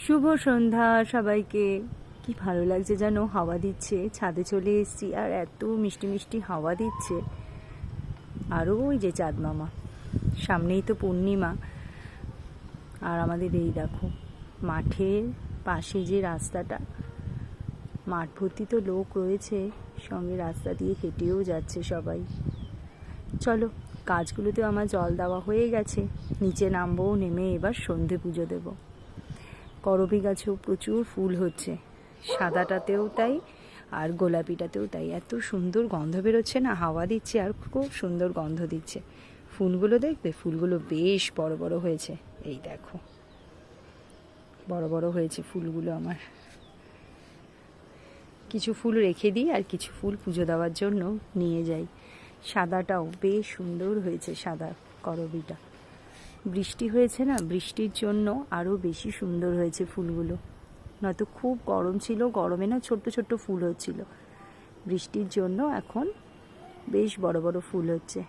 শুভ সন্ধ্যা সবাইকে। কি ভালো লাগছে যেন, হাওয়া দিচ্ছে, ছাদে চলে এসেছি আর এত মিষ্টি মিষ্টি হাওয়া দিচ্ছে। আরও ওই যে চাঁদ মামা, সামনেই তো পূর্ণিমা। আর আমাদের এই দেখো মাঠের পাশে যে রাস্তাটা, মাঠ ভর্তি তো লোক রয়েছে, সঙ্গে রাস্তা দিয়ে হেঁটেও যাচ্ছে সবাই। চলো, গাছগুলোতে আমার জল দেওয়া হয়ে গেছে, নিচে নামবো, নেমে এবার সন্ধে পুজো দেবো। করবী গাছেও প্রচুর ফুল হচ্ছে, সাদাটাতেও তাই আর গোলাপিটাতেও তাই। এত সুন্দর গন্ধ বেরোচ্ছে না, হাওয়া দিচ্ছে আর খুব সুন্দর গন্ধ দিচ্ছে। ফুলগুলো দেখবে, ফুলগুলো বেশ বড় বড় হয়েছে। এই দেখো বড় বড় হয়েছে ফুলগুলো আমার। কিছু ফুল রেখে দিই আর কিছু ফুল পুজো দেওয়ার জন্য নিয়ে যাই। সাদাটাও বেশ সুন্দর হয়েছে, সাদা করবীটা। বৃষ্টি হয়েছে না, বৃষ্টির জন্য আরও বেশি সুন্দর হয়েছে ফুলগুলো। নয়তো খুব গরম ছিল, গরমে না ছোট্ট ছোট্ট ফুল হচ্ছিল। বৃষ্টির জন্য এখন বেশ বড় বড় ফুল হচ্ছে।